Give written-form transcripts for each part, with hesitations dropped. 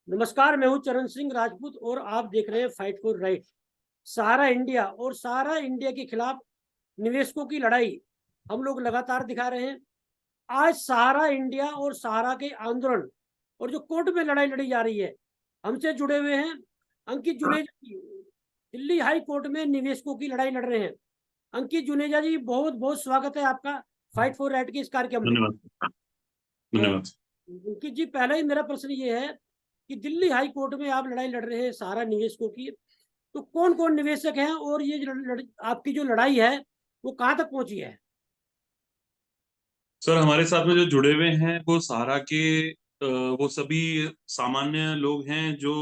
नमस्कार, मैं हूं चरण सिंह राजपूत और आप देख रहे हैं fight for right. Sahara India और सहारा इंडिया के खिलाफ निवेशकों की लड़ाई हम लोग लगातार दिखा रहे हैं। आज सहारा इंडिया और सहारा के आंदोलन और जो कोर्ट में लड़ाई लड़ी जा रही है, हमसे जुड़े हुए हैं अंकित जुनेजा जी। दिल्ली हाई कोर्ट में निवेशकों की लड़ाई लड़ रहे हैं। अंकित जुनेजा जी, बहुत बहुत स्वागत है आपका फाइट फॉर राइट के इस कार्यक्रम में। धन्यवाद। अ, धन्यवाद। अंकित जी, पहला ही मेरा प्रश्न ये है कि दिल्ली हाई कोर्ट में आप लड़ाई लड़ रहे हैं सहारा निवेशकों की, तो कौन कौन निवेशक हैं और ये आपकी जो लड़ाई है वो कहाँ तक पहुंची है? सर, हमारे साथ में जो जुड़े हुए हैं वो सहारा के वो सभी सामान्य लोग हैं जो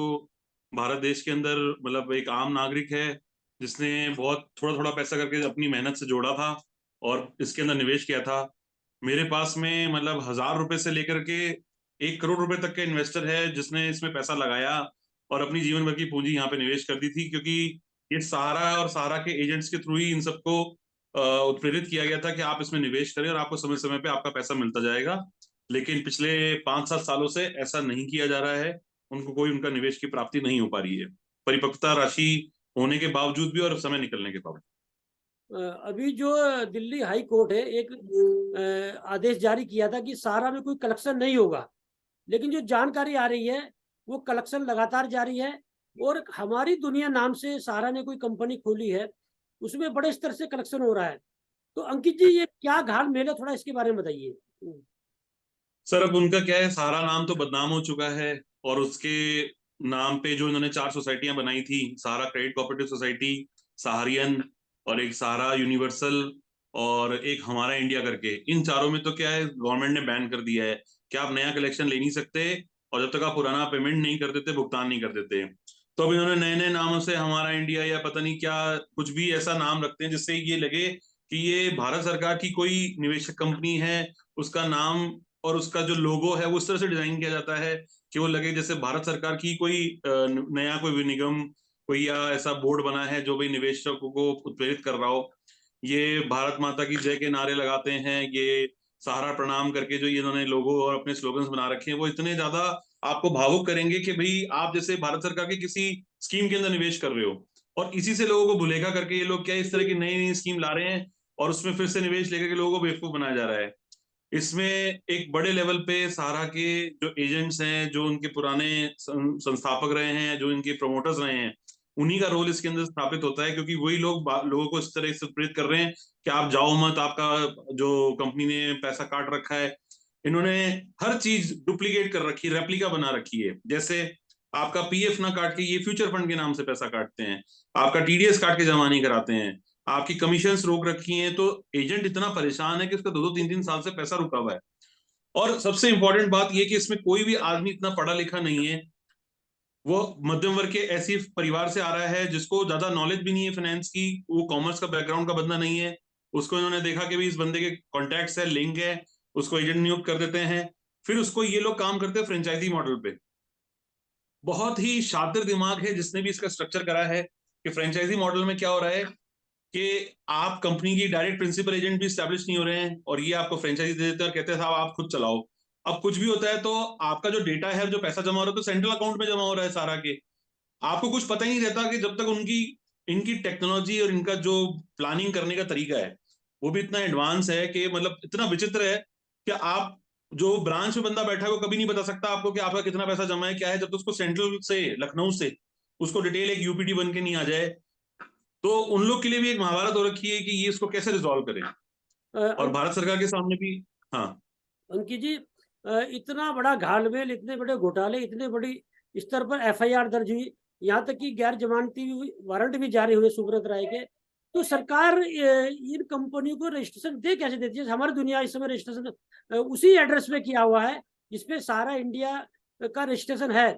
भारत देश के अंदर मतलब एक आम नागरिक है जिसने बहुत थोड़ा थोड़ा पैसा करके अपनी मेहनत से जोड़ा था और इसके अंदर निवेश किया था। मेरे पास में मतलब 1,000 रुपए से लेकर के 1 करोड़ रुपए तक के इन्वेस्टर है जिसने इसमें पैसा लगाया और अपनी जीवन भर की पूंजी यहाँ पे निवेश कर दी थी, क्योंकि ये सहारा और सहारा के एजेंट्स के थ्रू ही इन सबको उत्प्रेरित किया गया था कि आप इसमें निवेश करें और आपको समय समय पे आपका पैसा मिलता जाएगा। लेकिन पिछले 5-7 सालों से ऐसा नहीं किया जा रहा है। उनको कोई उनका निवेश की प्राप्ति नहीं हो पा रही है, परिपक्वता राशि होने के बावजूद भी और समय निकलने के बावजूद। अभी जो दिल्ली हाई कोर्ट है, एक आदेश जारी किया था कि सहारा में कोई कलेक्शन नहीं होगा, लेकिन जो जानकारी आ रही है वो कलेक्शन लगातार जारी है। और हमारी दुनिया नाम से सहारा ने कोई कंपनी खोली है, उसमें बड़े स्तर से कलेक्शन हो रहा है। तो अंकित जी, ये क्या घाल मेल है, थोड़ा इसके बारे में बताइए। सर, अब उनका क्या है, सारा नाम तो बदनाम हो चुका है और उसके नाम पे जो इन्होंने 4 सोसाइटियां बनाई थी, सहारा क्रेडिट कोऑपरेटिव सोसाइटी, सहारियन और एक सहारा यूनिवर्सल और एक हमारा इंडिया करके, इन चारों में तो क्या है, गवर्नमेंट ने बैन कर दिया है कि आप नया कलेक्शन ले नहीं सकते और जब तक आप पुराना पेमेंट नहीं कर देते, भुगतान नहीं कर देते। तो अब इन्होंने नए नए नामों से हमारा इंडिया या पता नहीं क्या कुछ भी ऐसा नाम रखते हैं जिससे ये लगे कि ये भारत सरकार की कोई निवेशक कंपनी है। उसका नाम और उसका जो लोगो है वो उस तरह से डिजाइन किया जाता है कि वो लगे जैसे भारत सरकार की कोई नया कोई निगम, कोई या ऐसा बोर्ड बना है जो भी निवेशकों को उत्प्रेरित कर रहा हो। ये भारत माता की जय के नारे लगाते हैं, ये सहारा प्रणाम करके जो ये इन्होंने लोगो और अपने स्लोगन्स बना रखे हैं वो इतने ज्यादा आपको भावुक करेंगे कि भाई आप जैसे भारत सरकार की किसी स्कीम के अंदर निवेश कर रहे हो, और इसी से लोगों को भुलेखा करके ये लोग क्या इस तरह की नई नई स्कीम ला रहे हैं और उसमें फिर से निवेश लेकर के लोगों को बेवकूफ बनाया जा रहा है। इसमें एक बड़े लेवल पे सहारा के जो एजेंट्स हैं, जो उनके पुराने संस्थापक रहे हैं, जो इनके प्रमोटर्स रहे हैं, उन्हीं का रोल इसके अंदर स्थापित होता है, क्योंकि वही लोग लोगों को इस तरह से प्रेरित कर रहे हैं कि आप जाओ मत, आपका जो कंपनी ने पैसा काट रखा है। इन्होंने हर चीज डुप्लीकेट कर रखी है, रेप्लिका बना रखी है। जैसे आपका पीएफ ना काट के ये फ्यूचर फंड के नाम से पैसा काटते हैं, आपका टीडीएस काट के जमा नहीं कराते हैं, आपकी कमीशंस रोक रखी हैं। तो एजेंट इतना परेशान है कि उसका 2-2 3-3 साल से पैसा रुका हुआ है। और सबसे इंपॉर्टेंट बात यह कि इसमें कोई भी आदमी इतना पढ़ा लिखा नहीं है। वो मध्यम वर्ग के ऐसी परिवार से आ रहा है जिसको ज्यादा नॉलेज भी नहीं है फाइनेंस की, वो कॉमर्स का बैकग्राउंड का बंदा नहीं है। उसको इन्होंने देखा कि भी इस बंदे के कॉन्टैक्ट्स है, लिंक है, उसको एजेंट नियुक्त कर देते हैं। फिर उसको ये लोग काम करते हैं फ्रेंचाइजी मॉडल पे। बहुत ही शातिर दिमाग है जिसने भी इसका स्ट्रक्चर करा है कि फ्रेंचाइजी मॉडल में क्या हो रहा है कि आप कंपनी की डायरेक्ट प्रिंसिपल एजेंट भी स्टैब्लिश नहीं हो रहे हैं और ये आपको फ्रेंचाइजी दे देते हैं और कहते हैं साहब आप खुद चलाओ। अब कुछ भी होता है तो आपका जो डेटा है, जो पैसा जमा हो रहा है, तो सेंट्रल अकाउंट में जमा हो रहा है सारा के। आपको कुछ पता ही नहीं रहता कि जब तक उनकी इनकी टेक्नोलॉजी और इनका जो प्लानिंग करने का तरीका है वो भी इतना एडवांस है कि मतलब इतना विचित्र है कि आप जो ब्रांच में बंदा बैठा है वो कभी नहीं बता सकता आपको कि आपका कितना पैसा जमा है क्या है, जब तक उसको सेंट्रल से, लखनऊ से उसको डिटेल एक यूपीटी बन के नहीं आ जाए। तो उन लोग के लिए भी एक महाभारत हो रखी है कि ये इसको कैसे रिजॉल्व करें। और भारत सरकार के सामने भी। हाँ। अंकित जी, इतना बड़ा घालमेल, इतने बड़े घोटाले, इतने बड़ी स्तर पर एफआईआर दर्ज हुई, यहाँ तक कि गैर जमानती वारंट भी जारी हुए सुब्रत राय के, तो सरकार इन कंपनियों को रजिस्ट्रेशन दे कैसे देती है? हमारी दुनिया इस समय रजिस्ट्रेशन उसी एड्रेस पे किया हुआ है जिसपे सारा इंडिया का रजिस्ट्रेशन है।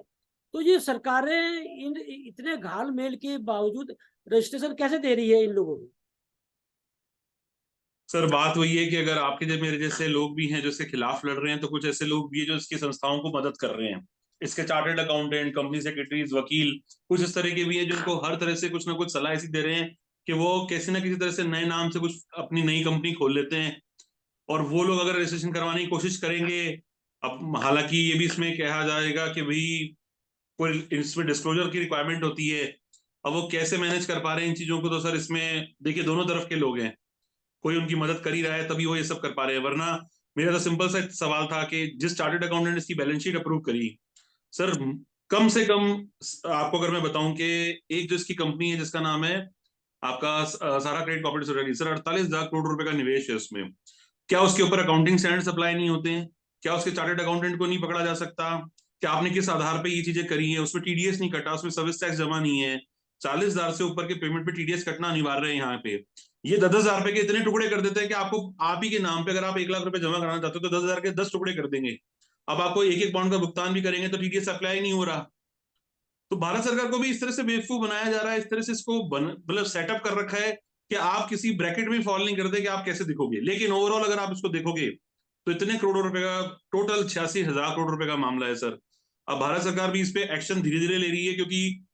तो ये सरकारें इन इतने घालमेल के बावजूद रजिस्ट्रेशन कैसे दे रही है इन लोगों को? सर, बात वही है कि अगर आपके जैसे मेरे जैसे लोग भी हैं जो इसके खिलाफ लड़ रहे हैं, तो कुछ ऐसे लोग भी हैं जो इसकी संस्थाओं को मदद कर रहे हैं। इसके चार्टर्ड अकाउंटेंट, कंपनी सेक्रेटरीज, वकील, कुछ इस तरह के भी हैं जिनको हर तरह से कुछ ना कुछ सलाह ऐसी दे रहे हैं कि वो किसी ना किसी तरह से नए नाम से कुछ अपनी नई कंपनी खोल लेते हैं। और वो लोग अगर रजिस्ट्रेशन करवाने की कोशिश करेंगे, अब हालांकि ये भी इसमें कहा जाएगा कि भाई कोई इसमें डिस्क्लोजर की रिक्वायरमेंट होती है। अब वो कैसे मैनेज कर पा रहे हैं इन चीजों को, तो सर इसमें देखिए दोनों तरफ के लोग हैं, कोई उनकी मदद कर ही रहा है तभी वो ये सब कर पा रहे हैं, वरना मेरा तो सिंपल सा सवाल था कि जिस चार्टर्ड अकाउंटेंट ने इसकी बैलेंस शीट अप्रूव करी सर, कम से कम आपको अगर मैं बताऊं कि एक जो इसकी कंपनी है जिसका नाम है आपका सारा credit corporate society, sir 48,000 crore रुपए का निवेश है उसमें। क्या उसके ऊपर अकाउंटिंग स्टैंडर्ड्स अप्लाई नहीं होते हैं? क्या उसके चार्टर्ड अकाउंटेंट को नहीं पकड़ा जा सकता? क्या आपने किस आधार पे ये चीजें करी है? उसमें टीडीएस नहीं कटा, उसमें सर्विस टैक्स जमा नहीं है, 40,000 से ऊपर के पेमेंट पे टीडीएस कटना अनिवार्य है यहाँ पे। ये 10,000 रुपए के इतने टुकड़े कर देते हैं कि आपको आप ही के नाम पे अगर आप 1 लाख रुपए जमा कराना चाहते हो तो 10,000 के 10 टुकड़े कर देंगे। अब आपको एक एक पाउंड का भुगतान भी करेंगे तो टीडीएस अप्लाई नहीं हो रहा। तो भारत सरकार को भी इस तरह से बेवकूफ बनाया जा रहा है, इस तरह से इसको मतलब सेटअप कर रखा है कि आप किसी ब्रैकेट में फॉल नहीं करते कि आप कैसे दिखोगे। लेकिन ओवरऑल अगर आप इसको देखोगे तो इतने करोड़ों रुपए का, टोटल 86,000 करोड़ रुपए का मामला है सर। अब भारत सरकार भी इस पे एक्शन धीरे धीरे ले रही है, क्योंकि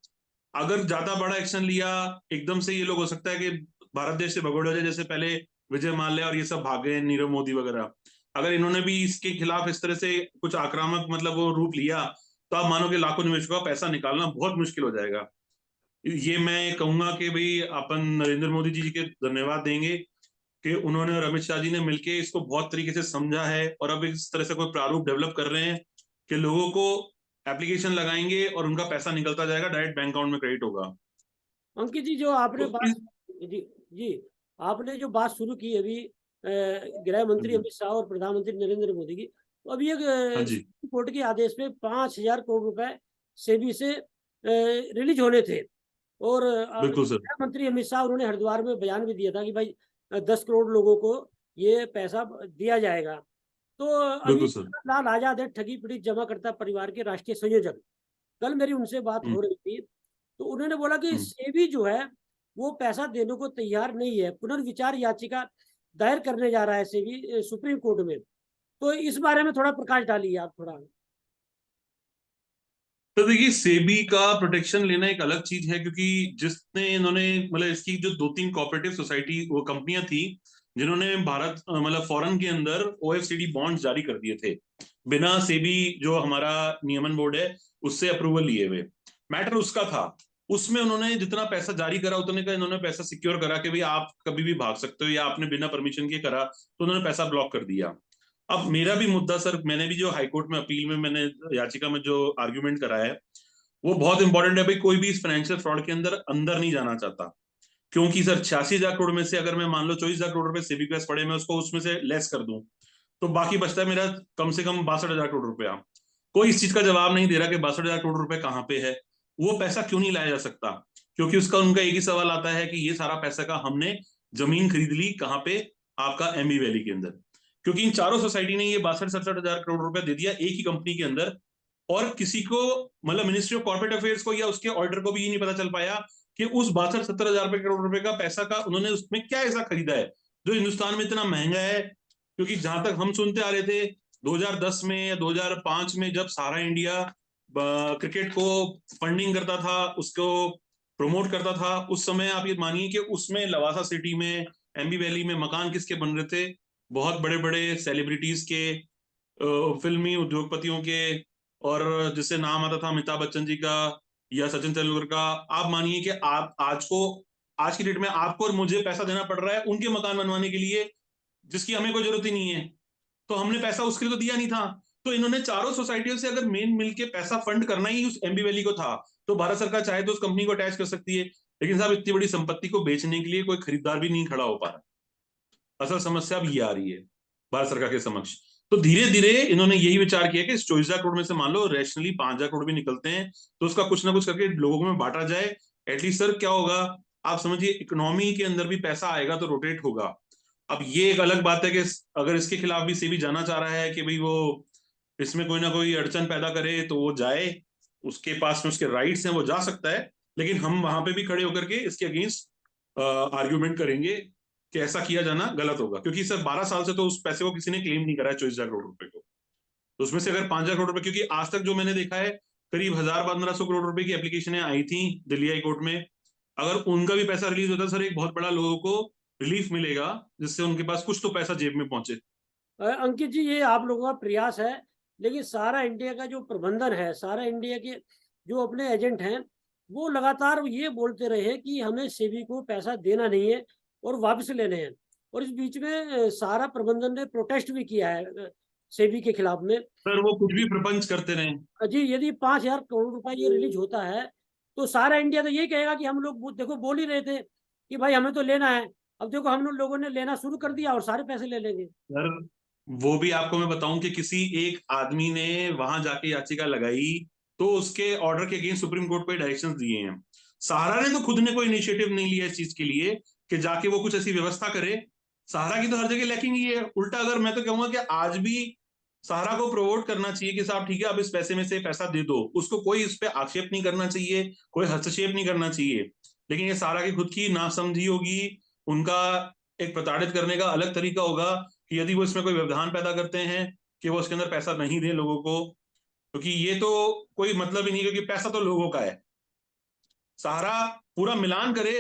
अगर ज्यादा बड़ा एक्शन लिया एकदम से, ये लोग हो सकता है कि भारत देश से भगोड़े हो जाए, जैसे पहले विजय माल्या और ये सब भाग गए, नीरव मोदी वगैरह। अगर इन्होंने भी इसके खिलाफ इस तरह से कुछ आक्रामक मतलब वो रूप लिया तो आप मानो कि लाखों निवेशकों का पैसा निकालना बहुत मुश्किल हो जाएगा। ये मैं कहूंगा कि भाई अपन नरेंद्र मोदी जी के धन्यवाद देंगे कि उन्होंने और अमित शाह जी ने मिलकर इसको बहुत तरीके से समझा है, और अब इस तरह से कोई प्रारूप डेवलप कर रहे हैं कि लोगों को एप्लीकेशन लगाएंगे और उनका पैसा निकलता जाएगा, डायरेक्ट बैंक अकाउंट में क्रेडिट होगा। अंकित जी, जो आपने तो बात, जी जी, आपने जो बात शुरू की अभी गृह मंत्री अमित शाह और प्रधानमंत्री नरेंद्र मोदी की, तो अभी एक हाँ जी, सुप्रीम कोर्ट के आदेश में 5,000 करोड़ रुपए सेबी से रिलीज होने थे। और बिल्कुल सर। गृह मंत्री अमित शाह, उन्होंने हरिद्वार में बयान भी दिया था कि भाई 10 करोड़ लोगों को ये पैसा दिया जाएगा। तो अभी बिल्कुल सर। लाल आजाद है, ठगी पीड़ित जमाकर्ता परिवार के राष्ट्रीय संयोजक, कल मेरी उनसे बात हम्म। हो रही थी, तो उन्होंने बोला कि हम्म। सेबी जो है वो पैसा देने को तैयार नहीं है, पुनर्विचार याचिका दायर करने जा रहा है सेबी सुप्रीम कोर्ट में। तो इस बारे में थोड़ा प्रकाश डालिए आप थोड़ा। तो देखिए, सेबी का प्रोटेक्शन लेना एक अलग चीज है, क्योंकि जिसने इन्होंने मतलब इसकी जो 2-3 कोऑपरेटिव सोसाइटी वो कंपनियां थी जिन्होंने भारत मतलब फॉरेन के अंदर ओएफसीडी बॉन्ड्स जारी कर दिए थे बिना सेबी जो हमारा नियमन बोर्ड है उससे अप्रूवल लिए हुए। मैटर उसका था, उसमें उन्होंने जितना पैसा जारी करा उतने का इन्होंने पैसा सिक्योर करा कि भाई आप कभी भी भाग सकते हो, या आपने बिना परमिशन के करा तो उन्होंने पैसा ब्लॉक कर दिया। अब मेरा भी मुद्दा सर, मैंने भी जो हाईकोर्ट में अपील में मैंने याचिका में जो आर्ग्यूमेंट करा है वो बहुत इंपॉर्टेंट है। भाई कोई भी इस फाइनेंशियल फ्रॉड के अंदर अंदर नहीं जाना चाहता, क्योंकि सर 86,000 करोड़ में से अगर मैं मान लो 24,000 करोड़ रुपए सेबी के पास पड़े, मैं उसको उसमें से लेस कर दूं तो बाकी बचता है मेरा कम से कम 62,000 करोड़ रुपया। कोई इस चीज का जवाब नहीं दे रहा कि 62,000 करोड़ रुपए कहाँ पे है, वो पैसा क्यों नहीं लाया जा सकता? क्योंकि उसका उनका एक ही सवाल आता है कि ये सारा पैसा का हमने जमीन खरीद ली कहाँ पे, आपका एमबी वैली के अंदर। क्योंकि इन चारों सोसाइटी ने ये 62-67,000 करोड़ रुपए दे दिया एक ही कंपनी के अंदर, और किसी को मतलब मिनिस्ट्री ऑफ कॉर्पोरेट अफेयर्स को या उसके ऑर्डर को भी ये नहीं पता चल पाया कि उस 62-70,000 करोड़ रुपए का पैसा का उन्होंने उसमें क्या ऐसा खरीदा है जो हिंदुस्तान में इतना महंगा है। क्योंकि जहां तक हम सुनते आ रहे थे 2010 में या 2005 में जब सारा इंडिया क्रिकेट को फंडिंग करता था, उसको प्रमोट करता था, उस समय आप ये मानिए कि उसमें लवासा सिटी में एमबी वैली में मकान किसके बन रहे थे? बहुत बड़े बड़े सेलिब्रिटीज के, फिल्मी उद्योगपतियों के, और जिससे नाम आता था अमिताभ बच्चन जी का या सचिन तेंदुलकर का। आप मानिए कि आप आज की डेट में आपको और मुझे पैसा देना पड़ रहा है उनके मकान बनवाने के लिए, जिसकी हमें कोई जरूरत ही नहीं है। तो हमने पैसा उसके लिए तो दिया नहीं था। तो इन्होंने चारों सोसाइटियों से अगर मेन मिल के पैसा फंड करना ही उस एमबी वैली को था, तो भारत सरकार चाहे तो उस कंपनी को अटैच कर सकती है। लेकिन साहब इतनी बड़ी संपत्ति को बेचने के लिए कोई खरीदार भी नहीं खड़ा हो पा रहा। असल समस्या अब ये आ रही है भारत सरकार के समक्ष। तो धीरे धीरे इन्होंने यही विचार किया कि इस 24,000 करोड़ में से मान लो रैशनली 5,000 करोड़ भी निकलते हैं तो उसका कुछ ना कुछ करके लोगों में बांटा जाए। एटलीस्ट सर क्या होगा, आप समझिए इकोनॉमी के अंदर भी पैसा आएगा तो रोटेट होगा। अब ये एक अलग बात है कि अगर इसके खिलाफ भी सेबी जाना चाह रहा है कि भाई वो इसमें कोई ना कोई अड़चन पैदा करे तो वो जाए, उसके पास में उसके राइट्स हैं, वो जा सकता है। लेकिन हम वहां पे भी खड़े होकर के इसके अगेंस्ट आर्ग्यूमेंट करेंगे कि ऐसा किया जाना गलत होगा, क्योंकि सर 12 साल से तो उस पैसे को किसी ने क्लेम नहीं करा है 24,000 करोड़ रुपए को। तो उसमें से अगर 5,000 करोड़ रुपए, क्योंकि आज तक जो मैंने देखा है करीब 1,000-1,500 करोड़ रुपए की एप्लीकेशनें आई थी दिल्ली हाई कोर्ट में, अगर उनका भी पैसा रिलीज होता है सर एक बहुत बड़ा लोगों को रिलीफ मिलेगा, जिससे उनके पास कुछ तो पैसा जेब में पहुंचे। अंकित जी, ये आप लोगों का प्रयास है, लेकिन सारा इंडिया का जो प्रबंधन है, सारा इंडिया के जो अपने एजेंट हैं, वो लगातार ये बोलते रहे कि हमें सेबी को पैसा देना नहीं है और वापस लेने हैं। और इस बीच में सहारा प्रबंधन ने प्रोटेस्ट भी किया है सेबी के खिलाफ में। सर वो कुछ भी प्रपंच करते रहे। जी, यदि 5,000 करोड़ रुपए ये रिलीज होता है, तो सारा इंडिया तो यही कहेगा कि हम लोग देखो बोल ही रहे थे कि भाई हमें तो लेना है। अब देखो हम लोगों ने लेना शुरू कर दिया और सारे पैसे ले लेंगे। सर वो भी आपको मैं बताऊं कि किसी एक आदमी ने वहां जाके याचिका लगाई तो उसके ऑर्डर के अगेंस्ट सुप्रीम कोर्ट को डायरेक्शंस दिए हैं। सहारा ने तो खुद ने कोई इनिशिएटिव नहीं लिया इस चीज के लिए कि जाके वो कुछ ऐसी व्यवस्था करे। सहारा की तो हर जगह लैकिंग ही है। उल्टा अगर मैं तो कहूंगा कि आज भी सहारा को प्रोवोट करना चाहिए कि साहब ठीक है, अब इस पैसे में से पैसा दे दो। उसको कोई इस पे आक्षेप नहीं करना चाहिए, कोई हस्तक्षेप नहीं करना चाहिए। लेकिन ये सहारा की खुद की नासमझी होगी, उनका एक प्रताड़ित करने का अलग तरीका होगा कि यदि वो इसमें कोई व्यवधान पैदा करते हैं कि वो उसके अंदर पैसा नहीं दे लोगों को, क्योंकि ये तो कोई मतलब ही नहीं, क्योंकि पैसा तो लोगों का है। सहारा पूरा मिलान करे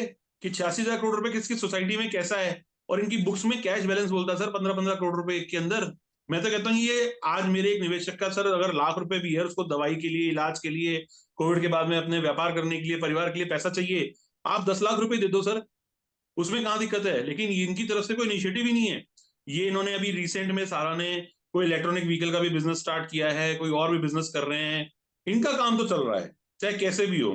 कि 86,000 करोड़ रुपए किसकी सोसाइटी में कैसा है, और इनकी बुक्स में कैश बैलेंस बोलता है सर 15-15 करोड़ रुपए के अंदर। मैं तो कहता हूँ ये आज मेरे एक निवेशक का सर अगर लाख रुपए भी है, उसको दवाई के लिए, इलाज के लिए, कोविड के बाद में अपने व्यापार करने के लिए, परिवार के लिए पैसा चाहिए, आप 10 लाख रुपए दे दो सर, उसमें कहाँ दिक्कत है। लेकिन इनकी तरफ से कोई इनिशिएटिव ही नहीं है। ये इन्होंने अभी रिसेंट में सारा ने कोई इलेक्ट्रॉनिक व्हीकल का भी बिजनेस स्टार्ट किया है, कोई और भी बिजनेस कर रहे हैं। इनका काम तो चल रहा है चाहे कैसे भी हो।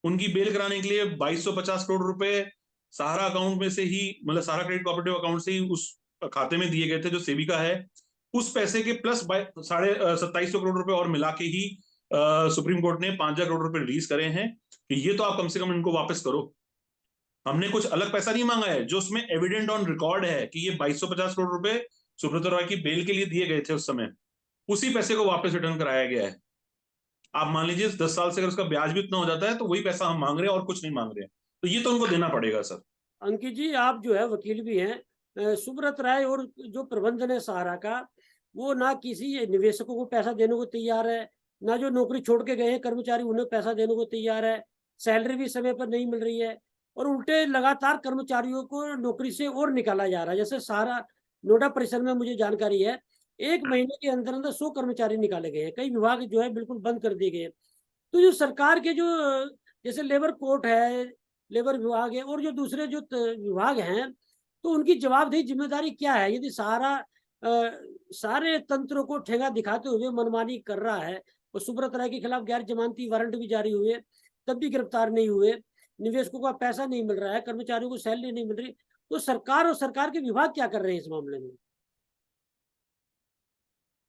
उनकी बेल कराने के लिए 2250 करोड़ रुपए सहारा अकाउंट में से ही, मतलब सहारा क्रेडिट कोऑपरेटिव अकाउंट से ही उस खाते में दिए गए थे जो सेबी का है। उस पैसे के प्लस 2700 करोड़ रुपए और मिला के ही सुप्रीम कोर्ट ने 5,000 करोड़ रुपए रिलीज करे हैं कि ये तो आप कम से कम इनको वापस करो। हमने कुछ अलग पैसा नहीं मांगा है, जो उसमें एविडेंट ऑन रिकॉर्ड है कि ये 2250 करोड़ रुपए सुब्रत रॉय की बेल के लिए दिए गए थे उस समय, उसी पैसे को वापस रिटर्न कराया गया है। आप मान लीजिए 10 साल से अगर उसका ब्याज भी इतना हो जाता है तो वही पैसा हम मांग रहे हैं और कुछ नहीं मांग रहे हैं, तो ये तो उनको देना पड़ेगा सर। अंकित जी, आप जो है वकील भी हैं। सुब्रत राय और जो प्रबंधन है सहारा का, वो ना किसी निवेशकों को पैसा देने को तैयार है, ना जो नौकरी छोड़ के गए हैं कर्मचारी उन्हें पैसा देने को तैयार है। सैलरी भी समय पर नहीं मिल रही है और उल्टे लगातार कर्मचारियों को नौकरी से और निकाला जा रहा है। जैसे सहारा नोएडा परिसर में मुझे जानकारी है, 1 महीने के अंदर अंदर 100 कर्मचारी निकाले गए हैं। कई विभाग जो है बिल्कुल बंद कर दिए गए हैं। तो जो सरकार के जो जैसे लेबर कोर्ट है, लेबर विभाग है और जो दूसरे जो विभाग हैं, तो उनकी जवाबदेही जिम्मेदारी क्या है? यदि सारा सारे तंत्रों को ठेंगा दिखाते हुए मनमानी कर रहा है और सुब्रत राय के खिलाफ गैर जमानती वारंट भी जारी हुए, तब भी गिरफ्तार नहीं हुए, निवेशकों का पैसा नहीं मिल रहा है, कर्मचारियों को सैलरी नहीं मिल रही, तो सरकार और सरकार के विभाग क्या कर रहे हैं इस मामले में?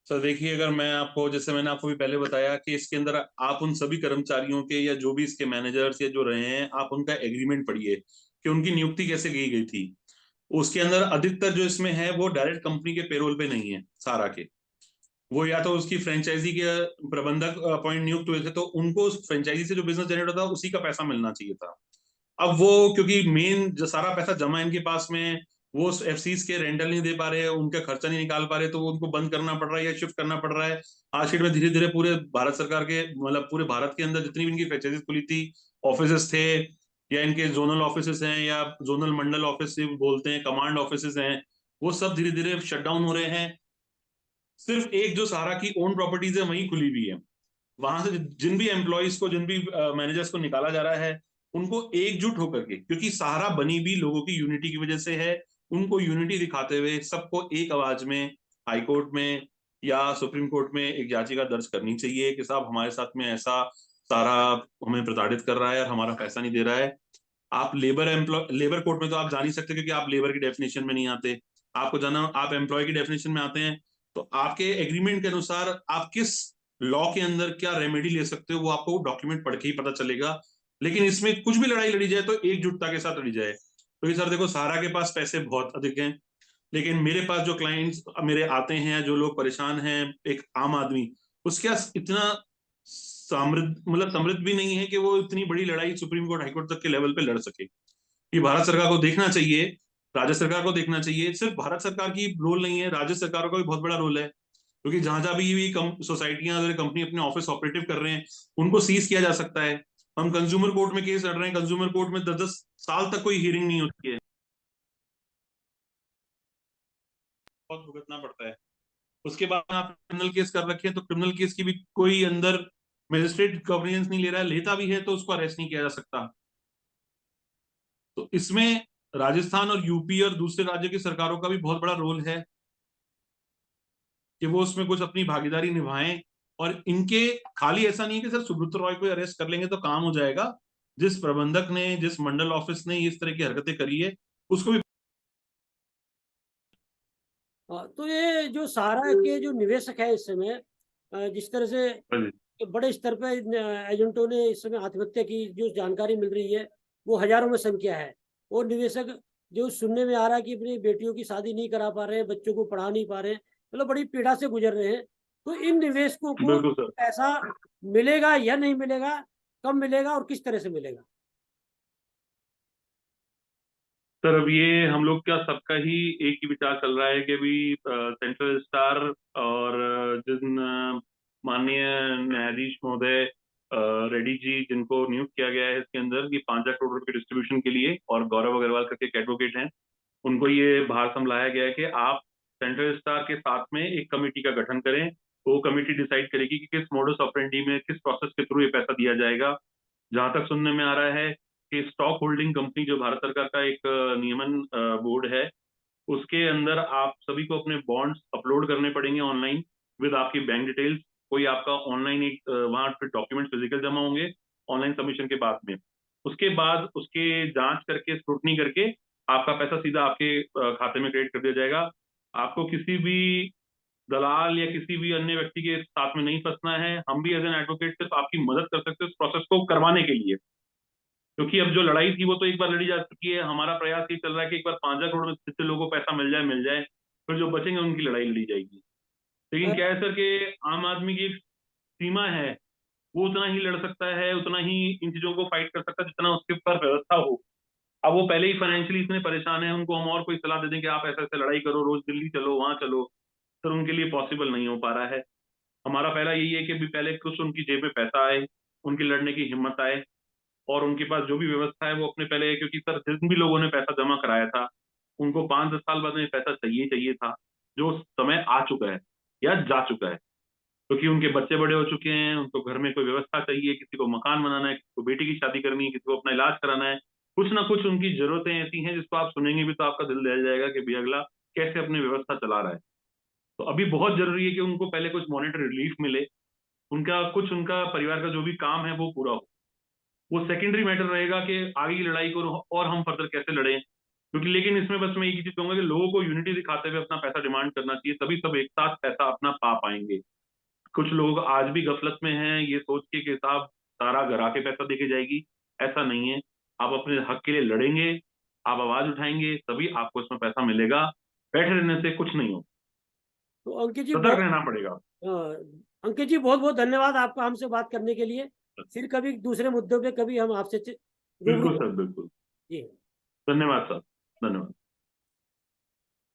सर देखिए, अगर मैं आपको, जैसे मैंने आपको भी पहले बताया कि इसके अंदर आप उन सभी कर्मचारियों के या जो भी इसके मैनेजर्स या जो रहे हैं, आप उनका एग्रीमेंट पढ़िए कि उनकी नियुक्ति कैसे की गई थी। उसके अंदर अधिकतर जो इसमें है वो डायरेक्ट कंपनी के पेरोल पे नहीं है सारा के। वो या तो उसकी फ्रेंचाइजी के प्रबंधक अपॉइंट नियुक्त हुए थे, तो उनको उस फ्रेंचाइजी से जो बिजनेस जनरेट होता है उसी का पैसा मिलना चाहिए था। अब वो क्योंकि मेन जो सारा पैसा जमा है इनके पास में, वो एफसीज के रेंटल नहीं दे पा रहे हैं, उनका खर्चा नहीं निकाल पा रहे, तो वो उनको बंद करना पड़ रहा है या शिफ्ट करना पड़ रहा है। आज के डेट में धीरे धीरे पूरे भारत सरकार के, मतलब पूरे भारत के अंदर जितनी भी इनकी फ्रेंचाइजीज खुली थी, ऑफिस थे, या इनके जोनल ऑफिस हैं या जोनल मंडल ऑफिस बोलते हैं, कमांड ऑफिस हैं, वो सब धीरे धीरे शट डाउन हो रहे हैं। सिर्फ एक जो सहारा की ओन प्रॉपर्टीज है वही खुली हुई है। वहां से जिन भी एम्प्लॉयज को, जिन भी मैनेजर्स को निकाला जा रहा है, उनको एकजुट होकर के, क्योंकि सहारा बनी भी लोगों की यूनिटी की वजह से है, उनको यूनिटी दिखाते हुए सबको एक आवाज में हाई कोर्ट में या सुप्रीम कोर्ट में एक याचिका दर्ज करनी चाहिए कि साहब हमारे साथ में ऐसा सारा हमें प्रताड़ित कर रहा है और हमारा पैसा नहीं दे रहा है। आप लेबर कोर्ट में तो आप जा नहीं सकते, क्योंकि आप लेबर की डेफिनेशन में नहीं आते। आपको जाना, आप एम्प्लॉय की डेफिनेशन में आते हैं, तो आपके एग्रीमेंट के अनुसार आप किस लॉ के अंदर क्या रेमेडी ले सकते हो वो आपको डॉक्यूमेंट पढ़ के ही पता चलेगा। लेकिन इसमें कुछ भी लड़ाई लड़ी जाए तो एकजुटता के साथ लड़ी जाए। तो ये सर देखो, सहारा के पास पैसे बहुत अधिक हैं, लेकिन मेरे पास जो क्लाइंट्स मेरे आते हैं, जो लोग परेशान हैं, एक आम आदमी, उसके पास इतना समृद्ध, मतलब समृद्ध भी नहीं है कि वो इतनी बड़ी लड़ाई सुप्रीम कोर्ट हाईकोर्ट तक के लेवल पे लड़ सके। ये भारत सरकार को देखना चाहिए, राज्य सरकार को देखना चाहिए। सिर्फ भारत सरकार की रोल नहीं है, राज्य सरकारों का भी बहुत बड़ा रोल है, क्योंकि जहां जहां भी सोसाइटियां अगर कंपनी अपने ऑफिस ऑपरेटिव कर रहे हैं, उनको सीज किया जा सकता है। हम कंज्यूमर कोर्ट में केस लड़ रहे हैं, कंज्यूमर कोर्ट में 10-10 साल तक कोई हियरिंग नहीं होती है, बहुत भुगतना पड़ता है। उसके बाद आप क्रिमिनल केस कर रखे हैं, तो क्रिमिनल केस की भी कोई अंदर मजिस्ट्रेट कॉग्निजेंस नहीं ले रहा है, लेता भी है तो उसको अरेस्ट नहीं किया जा सकता। तो इसमें राजस्थान और यूपी और दूसरे राज्यों की सरकारों का भी बहुत बड़ा रोल है कि वो उसमें कुछ अपनी भागीदारी निभाएं। और इनके खाली ऐसा नहीं है कि सर सुब्रत रॉय को अरेस्ट कर लेंगे तो काम हो जाएगा। जिस प्रबंधक ने, जिस मंडल ऑफिस ने इस तरह की हरकतें करी है उसको भी। तो ये जो सहारा के जो निवेशक है इस समय, जिस तरह से बड़े स्तर पर एजेंटों ने इस समय आत्महत्या की जो जानकारी मिल रही है वो हजारों में संख्या है। और निवेशक जो सुनने में आ रहा है कि अपनी बेटियों की शादी नहीं करा पा रहे हैं, बच्चों को पढ़ा नहीं पा रहे हैं, मतलब बड़ी पीड़ा से गुजर रहे हैं। तो इन निवेशकों को बिल्कुल सर। पैसा मिलेगा या नहीं मिलेगा, कब मिलेगा और किस तरह से मिलेगा? सर अब ये हम लोग का सबका ही एक ही विचार चल रहा है कि अभी सेंट्रल स्टार और जिन माननीय न्यायाधीश महोदय रेड्डी जी जिनको नियुक्त किया गया है इसके अंदर कि 5 लाख करोड़ रुपए डिस्ट्रीब्यूशन के लिए, और गौरव अग्रवाल करके एक एडवोकेट हैं, उनको ये भार संभाला गया है कि आप सेंट्रल स्टार के साथ में एक कमेटी का गठन करें। वो कमेटी डिसाइड करेगी कि किस मोडस ऑपरेंडी में, किस प्रोसेस के थ्रू ये पैसा दिया जाएगा। जहां तक सुनने में आ रहा है कि स्टॉक होल्डिंग कंपनी जो भारत सरकार का एक नियमन बोर्ड है, उसके अंदर आप सभी को अपने बॉन्ड्स अपलोड करने पड़ेंगे ऑनलाइन विद आपकी बैंक डिटेल्स। कोई आपका ऑनलाइन एक वहां पे डॉक्यूमेंट फिजिकल जमा होंगे ऑनलाइन सबमिशन के बाद में। उसके बाद उसके जांच करके, स्क्रूटनी करके आपका पैसा सीधा आपके खाते में क्रेडिट कर दिया जाएगा। आपको किसी भी दलाल या किसी भी अन्य व्यक्ति के साथ में नहीं फंसना है। हम भी एज एन एडवोकेट सिर्फ आपकी मदद कर सकते हैं इस प्रोसेस को करवाने के लिए, क्योंकि अब जो लड़ाई थी वो तो एक बार लड़ी जा चुकी है। हमारा प्रयास ये चल रहा है कि एक बार 5 लाख करोड़ में जितने लोगों को पैसा मिल जाए, फिर जो बचेंगे उनकी लड़ाई लड़ी जाएगी। लेकिन क्या है सर कि आम आदमी की एक सीमा है, वो उतना ही लड़ सकता है, उतना ही इन चीजों को फाइट कर सकता है जितना उसके ऊपर व्यवस्था हो। अब वो पहले ही फाइनेंशियली इतने परेशान है, उनको हम और कोई सलाह दे दें कि आप ऐसे ऐसे लड़ाई करो, रोज दिल्ली चलो, वहां चलो, सर उनके लिए पॉसिबल नहीं हो पा रहा है। हमारा पहला यही है कि भी पहले कुछ उनकी जेब में पैसा आए, उनकी लड़ने की हिम्मत आए, और उनके पास जो भी व्यवस्था है वो अपने पहले, क्योंकि सर जिन भी लोगों ने पैसा जमा कराया था उनको 5-10 साल बाद में पैसा चाहिए चाहिए था, जो समय आ चुका है या जा चुका है, क्योंकि उनके बच्चे बड़े हो चुके हैं, उनको घर में कोई व्यवस्था चाहिए, किसी को मकान बनाना है, किसी को बेटी की शादी करनी है, किसी को अपना इलाज कराना है। कुछ ना कुछ उनकी जरूरतें ऐसी हैं जिसको आप सुनेंगे भी तो आपका दिल दहल जाएगा कि भी अगला कैसे अपनी व्यवस्था चला रहा है। तो अभी बहुत जरूरी है कि उनको पहले कुछ मॉनेटरी रिलीफ मिले, उनका कुछ, उनका परिवार का जो भी काम है वो पूरा हो। वो सेकेंडरी मैटर रहेगा कि आगे की लड़ाई को और हम फर्दर कैसे लड़ें। क्योंकि लेकिन इसमें बस मैं एक ही चीज कहूंगा कि लोगों को यूनिटी दिखाते हुए अपना पैसा डिमांड करना चाहिए, तभी सब एक साथ पैसा अपना पा पाएंगे। कुछ लोग आज भी गफलत में हैं ये सोच के कि साहब सारा घर आके पैसा देके जाएगी। ऐसा नहीं है। आप अपने हक के लिए लड़ेंगे, आप आवाज उठाएंगे, तभी आपको इसमें पैसा मिलेगा। बैठे रहने से कुछ नहीं हो, तो अंकित जी सतर्क बहुत रहना पड़ेगा। अंकित जी बहुत बहुत धन्यवाद आपका हमसे बात करने के लिए। फिर कभी दूसरे मुद्दों पे कभी हम आपसे रूबरू। बिल्कुल सर, बिल्कुल। जी। धन्यवाद सर, धन्यवाद।